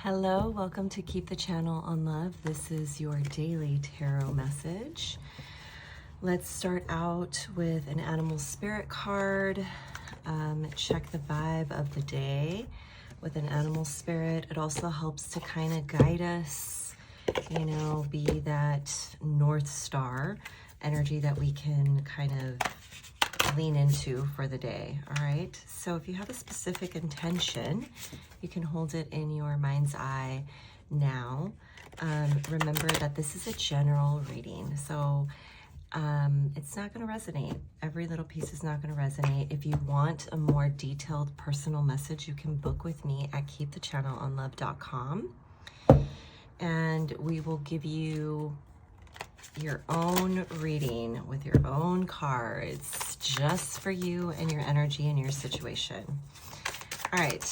Hello, welcome to Keep the Channel on Love. This is your daily tarot message. Let's start out with an animal spirit card. Check the vibe of the day with an animal spirit. It also helps to kind of guide us, be that North Star energy that we can kind of lean into for the day. All right, so if you have a specific intention, you can hold it in your mind's eye now. Remember that this is a general reading, so it's not going to resonate. Every little piece is not going to resonate. If you want a more detailed personal message, you can book with me at keepthechannelonlove.com, and we will give you your own reading with your own cards just for you and your energy and your situation. All right,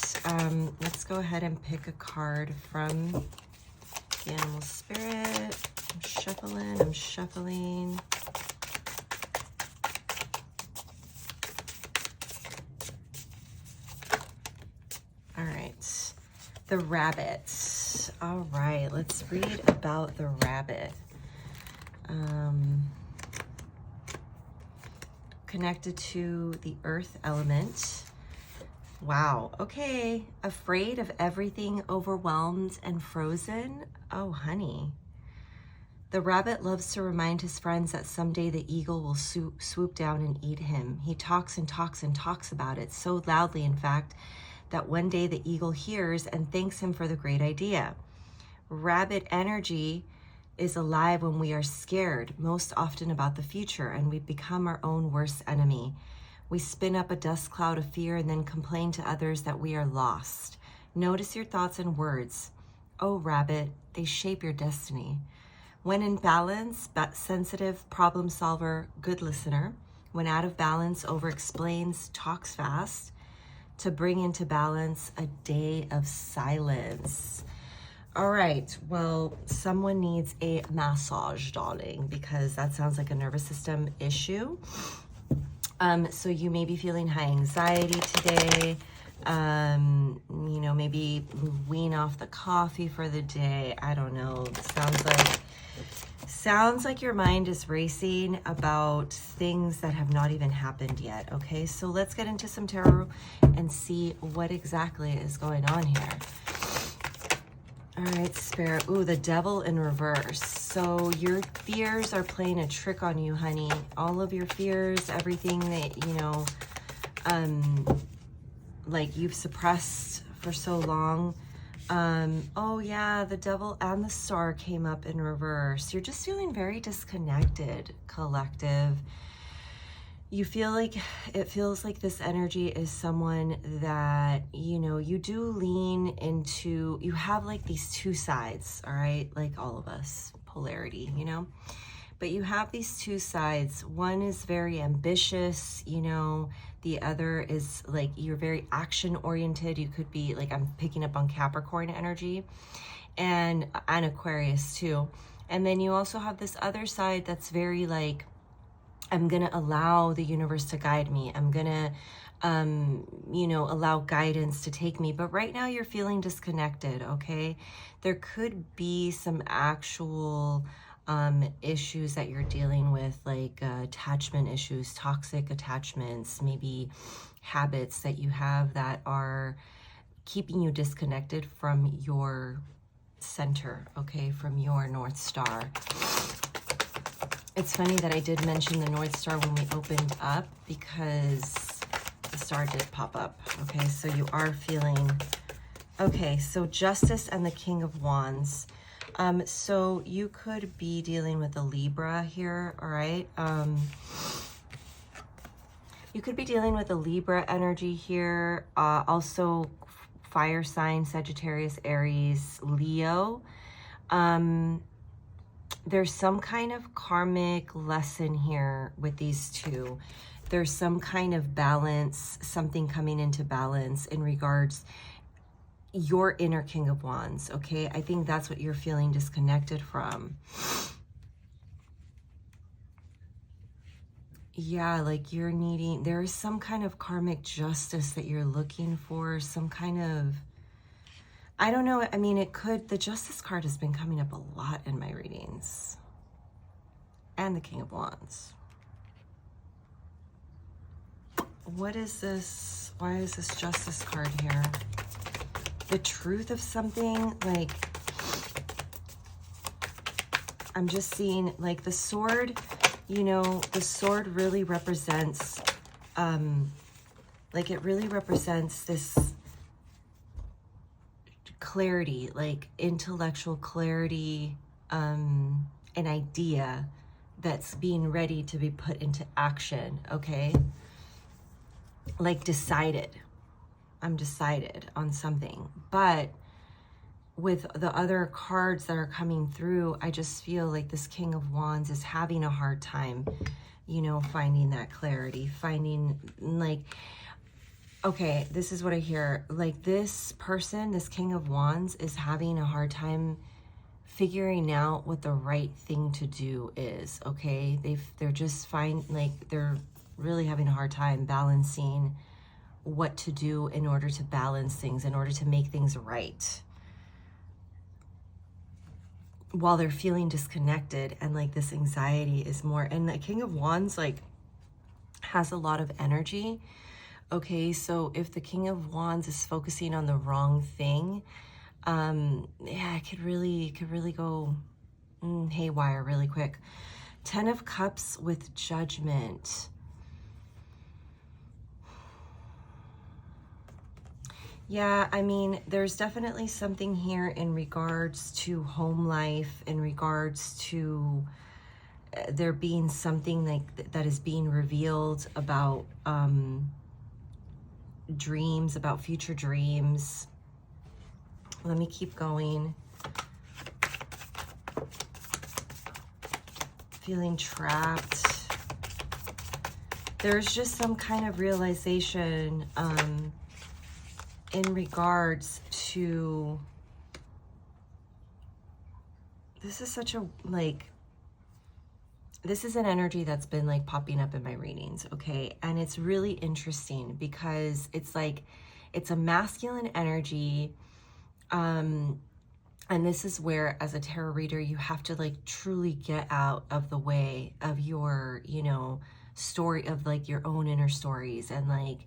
let's go ahead and pick a card from the animal spirit. I'm shuffling. All right, the rabbit. All right, let's read about the rabbit. Connected to the earth element. Wow, okay. Afraid of everything, overwhelmed and frozen? Oh, honey. The rabbit loves to remind his friends that someday the eagle will swoop down and eat him. He talks and talks and talks about it, so loudly, in fact, that one day the eagle hears and thanks him for the great idea. Rabbit energy is alive when we are scared, most often about the future, and we become our own worst enemy. We spin up a dust cloud of fear and then complain to others that we are lost. Notice your thoughts and words. Oh, rabbit, they shape your destiny. When in balance, sensitive, problem solver, good listener. When out of balance, over-explains, talks fast. To bring into balance, a day of silence. All right, well, someone needs a massage, darling, because that sounds like a nervous system issue. So you may be feeling high anxiety today. Maybe wean off the coffee for the day. I don't know. Sounds like your mind is racing about things that have not even happened yet. Okay, so let's get into some tarot and see what exactly is going on here. All right, Spirit. Ooh, the Devil in reverse. So your fears are playing a trick on you, honey. All of your fears, everything that, like you've suppressed for so long. Oh yeah, the Devil and the Star came up in reverse. You're just feeling very disconnected, collective. You feel like, it feels like this energy is someone that, you do lean into, you have like these two sides, all right? Like all of us, polarity, But you have these two sides. One is very ambitious, the other is like, you're very action oriented. You could be like, I'm picking up on Capricorn energy and Aquarius too. And then you also have this other side that's very like, I'm going to allow the universe to guide me. I'm going to, allow guidance to take me. But right now you're feeling disconnected, okay? There could be some actual issues that you're dealing with, like attachment issues, toxic attachments, maybe habits that you have that are keeping you disconnected from your center, okay? From your North Star. It's funny that I did mention the North Star when we opened up because the star did pop up. Okay, so you are feeling, okay, so Justice and the King of Wands. So you could be dealing with a Libra here, all right? You could be dealing with a Libra energy here. Also fire sign, Sagittarius, Aries, Leo. There's some kind of karmic lesson here with these two. There's some kind of balance, something coming into balance in regards your inner King of Wands, okay? I think that's what you're feeling disconnected from. Yeah, like you're needing, there is some kind of karmic justice that you're looking for, some kind of, I don't know. I mean, it could, the Justice card has been coming up a lot in my readings. And the King of Wands. What is this? Why is this Justice card here? The truth of something, like, I'm just seeing, like, the sword, you know, the sword really represents, like, it really represents this clarity, like intellectual clarity, an idea that's being ready to be put into action, okay? Like decided. I'm decided on something. But with the other cards that are coming through, I just feel like this King of Wands is having a hard time, you know, finding that clarity, finding, like, okay, this is what I hear. Like, this person, this King of Wands, is having a hard time figuring out what the right thing to do is, okay? They're just they're really having a hard time balancing what to do in order to balance things, in order to make things right, while they're feeling disconnected, and like this anxiety is more, and the King of Wands like has a lot of energy, okay? So if the King of Wands is focusing on the wrong thing, yeah, it could really go haywire really quick. 10 of Cups with Judgment. Yeah, I mean, there's definitely something here in regards to home life, in regards to there being something like that is being revealed about dreams, about future dreams. Let me keep going. Feeling trapped. There's just some kind of realization in regards to, this is such a, like, this is an energy that's been like popping up in my readings, okay? And it's really interesting because it's like, it's a masculine energy. And this is where, as a tarot reader, you have to like truly get out of the way of your, you know, story, of like your own inner stories. And like,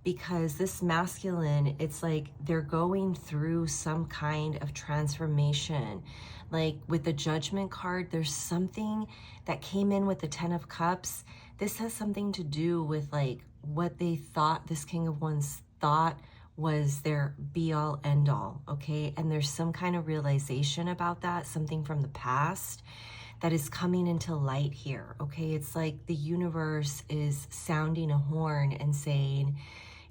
because this masculine, it's like they're going through some kind of transformation. Like with the Judgment card, there's something that came in with the 10 of Cups. This has something to do with like what they thought, this King of Wands thought was their be-all end-all, okay? And there's some kind of realization about that, something from the past that is coming into light here, okay? It's like the universe is sounding a horn and saying,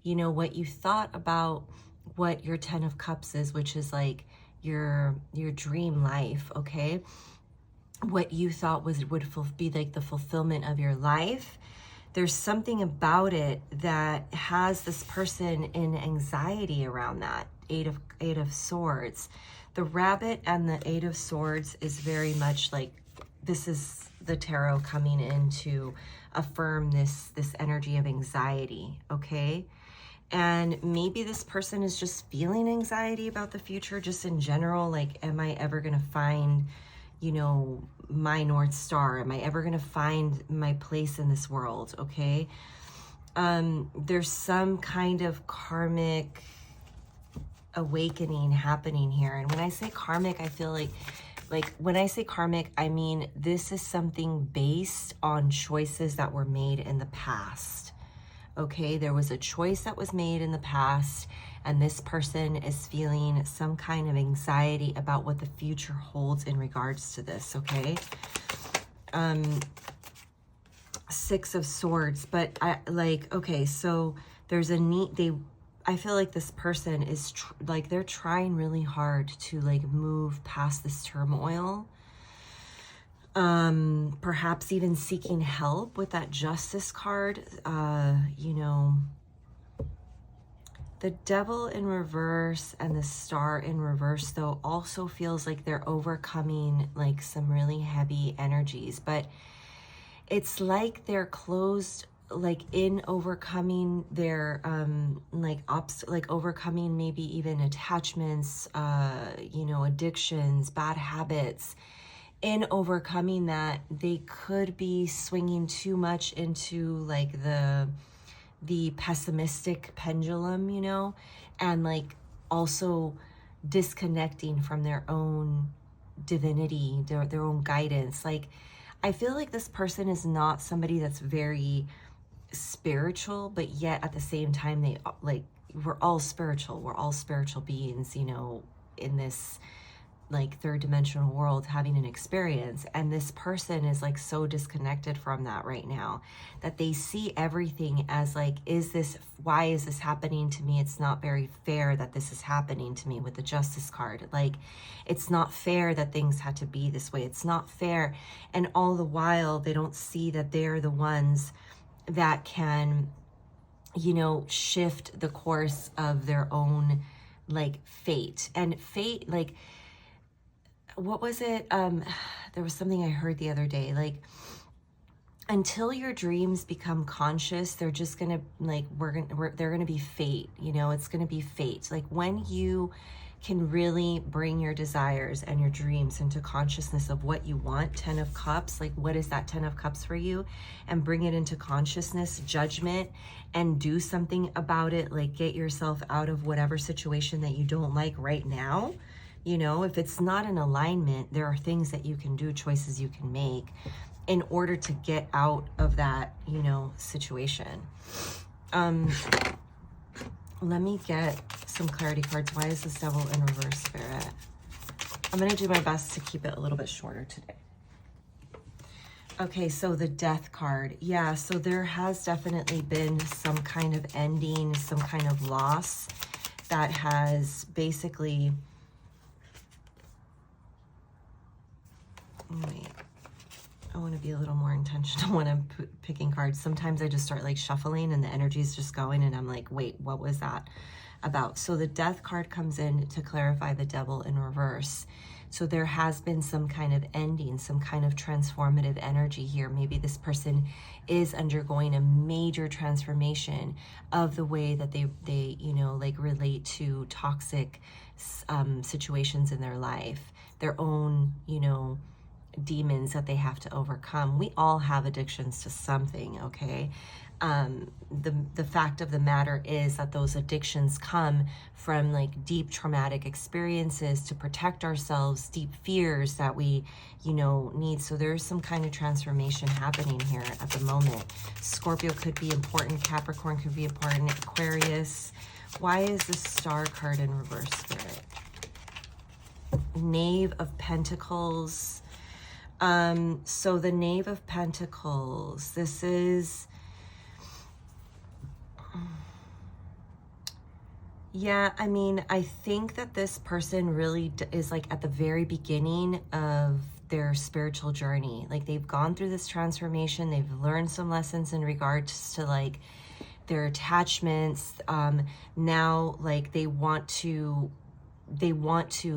you know, what you thought about what your 10 of Cups is, which is like your dream life, okay? What you thought would be like the fulfillment of your life. There's something about it that has this person in anxiety around that. Eight of Swords. The Rabbit and the 8 of Swords is very much like, this is the tarot coming in to affirm this energy of anxiety, okay? And maybe this person is just feeling anxiety about the future, just in general, like, am I ever gonna find, you know, my North Star? Am I ever gonna find my place in this world, okay? There's some kind of karmic awakening happening here. And when I say karmic, I feel like when I say karmic, I mean this is something based on choices that were made in the past, okay? There was a choice that was made in the past, and this person is feeling some kind of anxiety about what the future holds in regards to this, okay? 6 of Swords, but I like, okay, so there's a need, I feel like this person is like, they're trying really hard to like move past this turmoil. Perhaps even seeking help with that Justice card. You know, the Devil in reverse and the Star in reverse, though, also feels like they're overcoming like some really heavy energies, but it's like they're closed. like in overcoming their like overcoming maybe even attachments, you know, addictions, bad habits. In overcoming that, they could be swinging too much into like the pessimistic pendulum, you know, and like also disconnecting from their own divinity, their own guidance. Like, I feel like this person is not somebody that's very spiritual, but yet at the same time, they like, we're all spiritual beings, you know, in this like third dimensional world having an experience. And this person is like so disconnected from that right now that they see everything as like, why is this happening to me? It's not very fair that this is happening to me with the Justice card. Like, it's not fair that things had to be this way. It's not fair. And all the while, they don't see that they're the ones that can, you know, shift the course of their own like fate. And fate, like, what was it? There was something I heard the other day, like, until your dreams become conscious, they're just gonna like, they're gonna be fate, you know, it's gonna be fate. Like, when you can really bring your desires and your dreams into consciousness of what you want, 10 of Cups, like, what is that 10 of Cups for you? And bring it into consciousness, judgment, and do something about it, like get yourself out of whatever situation that you don't like right now. You know, if it's not in alignment, there are things that you can do, choices you can make in order to get out of that, you know, situation. Let me get some clarity cards. Why is this Devil in reverse, Spirit? I'm going to do my best to keep it a little bit shorter today. Okay, so the Death card. Yeah, so there has definitely been some kind of ending, some kind of loss that has basically... Wait, I want to be a little more intentional when I'm picking cards. Sometimes I just start like shuffling and the energy is just going and I'm like, wait, what was that about? So the Death card comes in to clarify the Devil in reverse. So there has been some kind of ending, some kind of transformative energy here. Maybe this person is undergoing a major transformation of the way that they you know, like relate to toxic situations in their life, their own, you know, demons that they have to overcome. We all have addictions to something, okay? The fact of the matter is that those addictions come from like deep traumatic experiences to protect ourselves, deep fears that we, you know, need. So there's some kind of transformation happening here at the moment. Scorpio could be important. Capricorn could be important. Aquarius. Why is the Star card in reverse, Spirit? Knave of Pentacles. So the Knave of Pentacles, this is, yeah, I mean, I think that this person really is like at the very beginning of their spiritual journey. Like, they've gone through this transformation. They've learned some lessons in regards to like their attachments. Now, like, they want to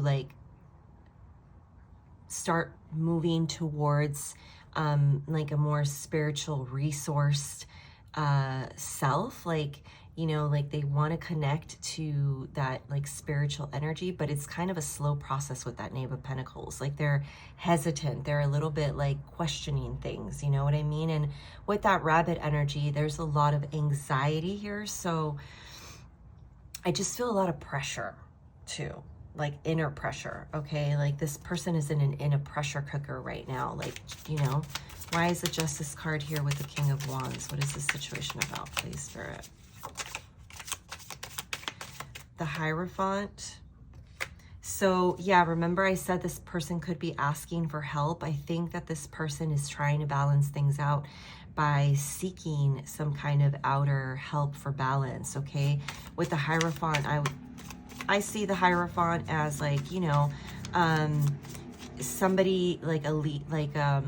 like start moving towards like a more spiritual resourced self, like, you know, like they want to connect to that like spiritual energy, but it's kind of a slow process with that Knave of Pentacles. Like, they're hesitant, they're a little bit like questioning things, you know what I mean? And with that Rabbit energy, there's a lot of anxiety here, so I just feel a lot of pressure too, like inner pressure, okay? Like, this person is in a pressure cooker right now, like, you know. Why is the Justice card here with the King of Wands? What is this situation about, please, Spirit? The Hierophant. So yeah, remember I said this person could be asking for help. I think that this person is trying to balance things out by seeking some kind of outer help for balance, okay? With the Hierophant, I see the Hierophant as like, you know, somebody like elite, like a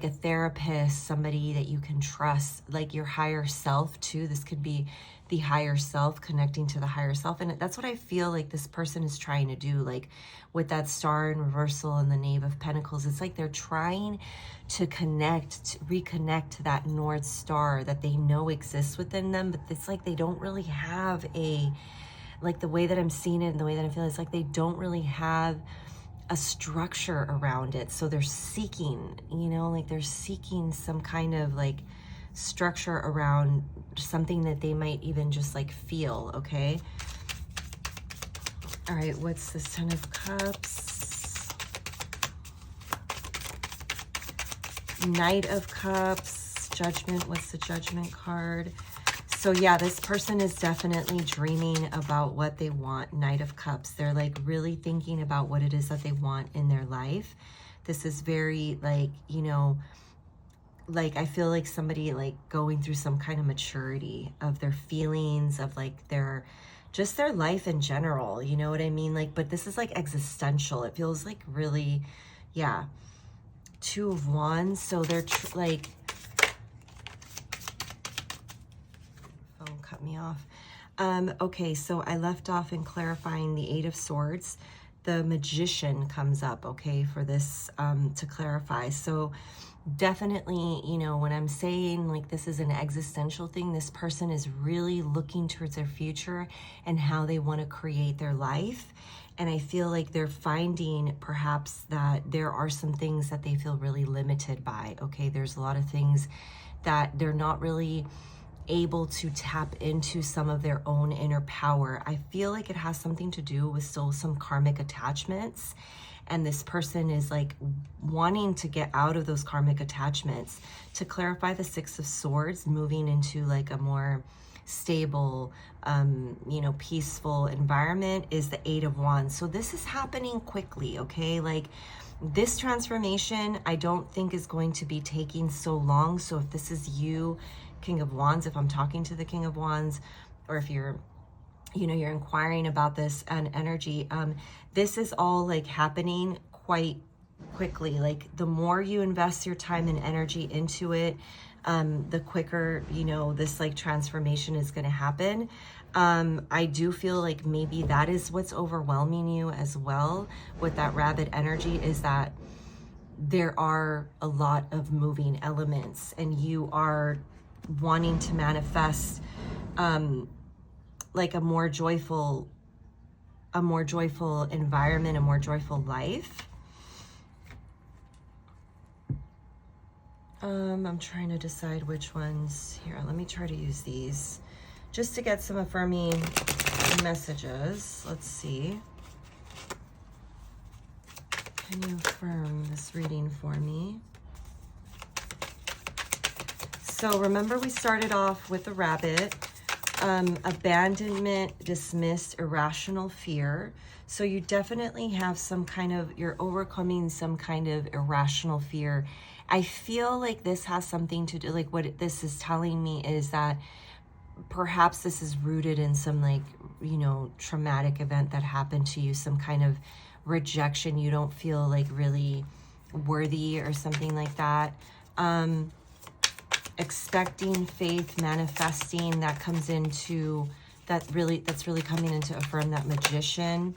therapist, somebody that you can trust, like your higher self too. This could be the higher self, connecting to the higher self. And that's what I feel like this person is trying to do, like with that star in reversal and the Knave of Pentacles. It's like they're trying to reconnect to that North Star that they know exists within them, but it's like they don't really have like the way that I'm seeing it and the way that I feel, it's like they don't really have a structure around it. So they're seeking, you know, like they're seeking some kind of like structure around something that they might even just like feel. Okay. All right. What's this Ten of Cups? Knight of Cups, Judgment. What's the Judgment card? So yeah, this person is definitely dreaming about what they want. Knight of Cups. They're like really thinking about what it is that they want in their life. This is very like, you know, like I feel like somebody like going through some kind of maturity of their feelings, of like their, just their life in general. You know what I mean? Like, but this is like existential. It feels like really, yeah. Two of Wands. So they're like, cut me off. Okay, so I left off in clarifying the Eight of Swords. The Magician comes up, okay, for this to clarify. So definitely, you know, when I'm saying like this is an existential thing, this person is really looking towards their future and how they want to create their life. And I feel like they're finding perhaps that there are some things that they feel really limited by. Okay, there's a lot of things that they're not really able to tap into some of their own inner power. I feel like it has something to do with still some karmic attachments. And this person is like wanting to get out of those karmic attachments. To clarify the Six of Swords, moving into like a more stable, you know, peaceful environment is the Eight of Wands. So this is happening quickly, okay? Like this transformation, I don't think is going to be taking so long. So if this is you, King of Wands, if I'm talking to the King of Wands, or if you're, you know, you're inquiring about this and energy, this is all like happening quite quickly. Like the more you invest your time and energy into it, the quicker, you know, this like transformation is going to happen. I do feel like maybe that is what's overwhelming you as well with that Rabbit energy, is that there are a lot of moving elements and you are wanting to manifest like a more joyful environment, a more joyful life. I'm trying to decide which ones here. Let me try to use these just to get some affirming messages. Let's see. Can you affirm this reading for me? So remember, we started off with the Rabbit, abandonment, dismissed, irrational fear. So you definitely have some kind of, you're overcoming some kind of irrational fear. I feel like this has something to do, like what this is telling me is that perhaps this is rooted in some like, you know, traumatic event that happened to you, some kind of rejection. You don't feel like really worthy or something like that. Expecting, faith, manifesting, that comes into that's really coming in to affirm that Magician.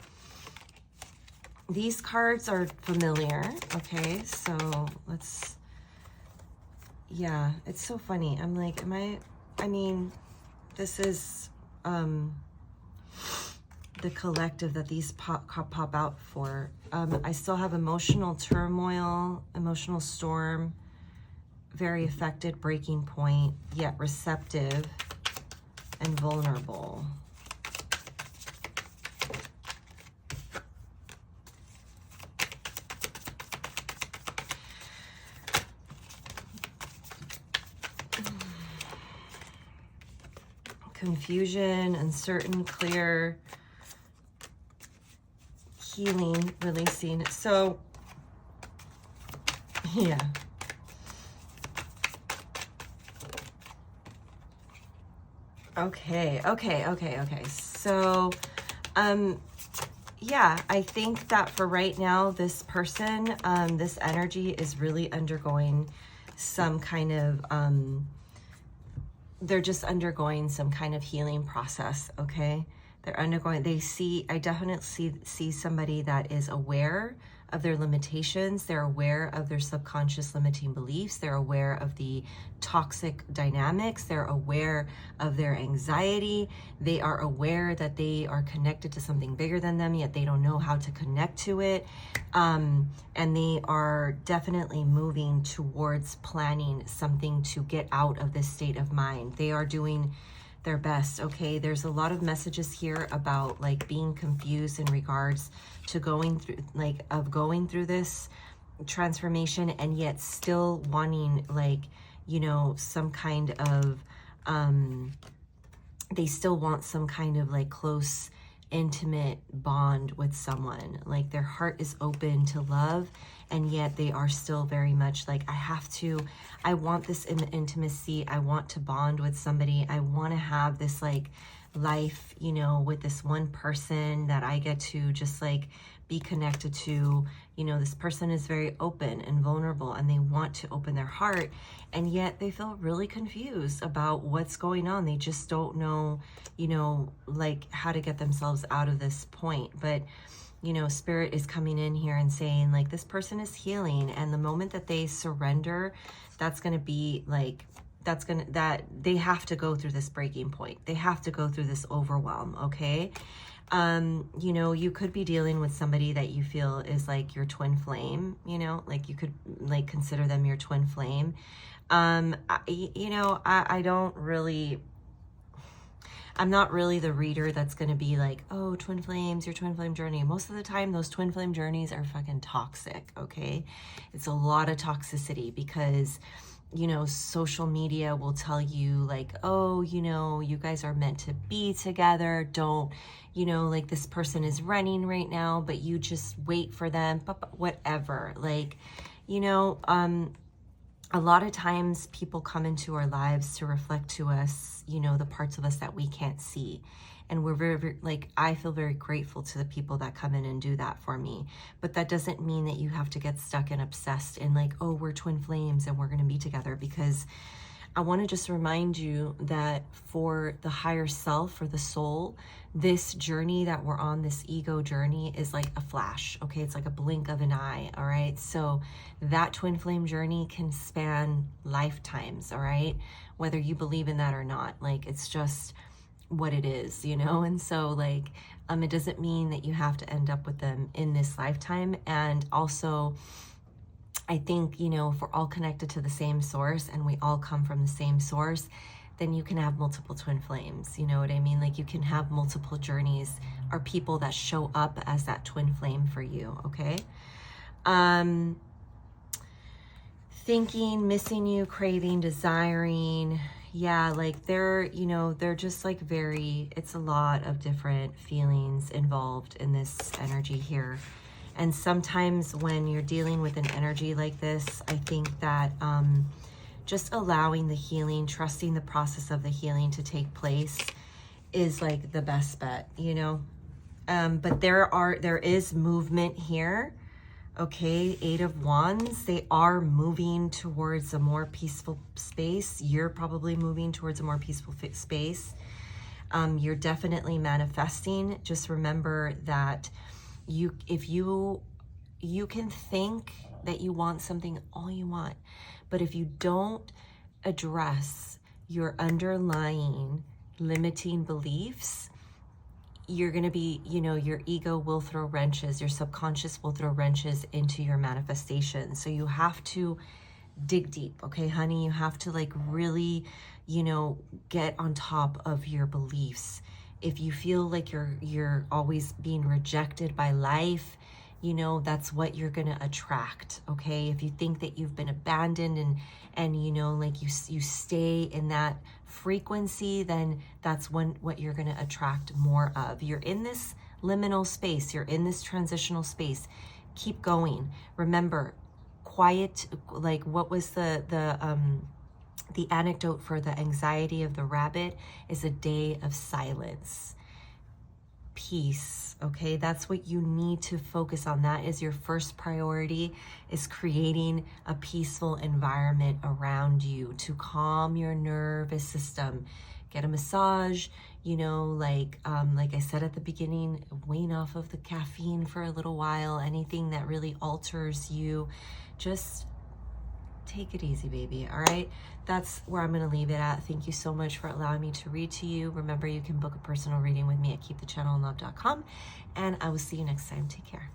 These cards are familiar. Okay, so let's, yeah, it's so funny. I'm like, I mean, this is the collective that these pop out for. I still have emotional turmoil, emotional storm, very affected, breaking point, yet receptive and vulnerable. Confusion, uncertain, clear, healing, releasing. So, yeah. Okay. So, yeah, I think that for right now, this person, this energy is really undergoing some kind of, they're just undergoing some kind of healing process, okay? They're undergoing, I definitely see somebody that is aware of their limitations. They're aware of their subconscious limiting beliefs. They're aware of the toxic dynamics. They're aware of their anxiety. They are aware that they are connected to something bigger than them, yet they don't know how to connect to it. And they are definitely moving towards planning something to get out of this state of mind. They are doing their best, okay? There's a lot of messages here about like being confused in regards to going through this transformation, and yet still wanting like, you know, some kind of they still want some kind of like close, intimate bond with someone. Like their heart is open to love, and yet they are still very much like, I want this intimacy. I want to bond with somebody. I want to have this like life, you know, with this one person that I get to just like be connected to. You know, this person is very open and vulnerable, and they want to open their heart, and yet they feel really confused about what's going on. They just don't know, you know, like how to get themselves out of this point. But you know, Spirit is coming in here and saying like, this person is healing, and the moment that they surrender, that's going to be like, that they have to go through this breaking point. They have to go through this overwhelm, okay? You know, you could be dealing with somebody that you feel is like your twin flame, you know, like you could like consider them your twin flame. You know, I'm not really the reader that's going to be like, oh, twin flames, your twin flame journey. Most of the time, those twin flame journeys are fucking toxic, okay? It's a lot of toxicity because, you know, social media will tell you like, oh, you know, you guys are meant to be together. Don't, you know, like this person is running right now, but you just wait for them, whatever. Like, you know, a lot of times people come into our lives to reflect to us, you know, the parts of us that we can't see. And we're very, like, I feel very grateful to the people that come in and do that for me. But that doesn't mean that you have to get stuck and obsessed in like, oh, we're twin flames and we're going to be together. Because I want to just remind you that for the higher self, for the soul, this journey that we're on, this ego journey, is like a flash, okay? It's like a blink of an eye, all right? So that twin flame journey can span lifetimes, all right? Whether you believe in that or not, like it's just what it is, you know? And so like, it doesn't mean that you have to end up with them in this lifetime. And also, I think, you know, if we're all connected to the same source and we all come from the same source, then you can have multiple twin flames. You know what I mean? Like you can have multiple journeys or people that show up as that twin flame for you, okay? Thinking, missing you, craving, desiring. Yeah, like they're, you know, they're just like it's a lot of different feelings involved in this energy here. And sometimes when you're dealing with an energy like this, I think that just allowing the healing, trusting the process of the healing to take place is like the best bet, you know? But there is movement here, okay? 8 of Wands, they are moving towards a more peaceful space. You're probably moving towards a more peaceful space. You're definitely manifesting. Just remember that you can think that you want something all you want, but if you don't address your underlying limiting beliefs, you're going to be, you know, your ego will throw wrenches, your subconscious will throw wrenches into your manifestation. So you have to dig deep, okay, honey? You have to like really, you know, get on top of your beliefs. If you feel like you're always being rejected by life, you know, that's what you're going to attract, okay? If you think that you've been abandoned and you know, like you stay in that frequency, then that's what you're going to attract more of. You're in this liminal space. You're in this transitional space. Keep going. Remember, quiet, like what was the anecdote for the anxiety of the rabbit is a day of silence. peace, okay? That's what you need to focus on. That is your first priority, is creating a peaceful environment around you to calm your nervous system. Get a massage, you know, like I said at the beginning, wane off of the caffeine for a little while. Anything that really alters you, just take it easy, baby. All right, that's where I'm going to leave it at. Thank you so much for allowing me to read to you. Remember, you can book a personal reading with me at keepthechannelonlove.com, and I will see you next time. Take care.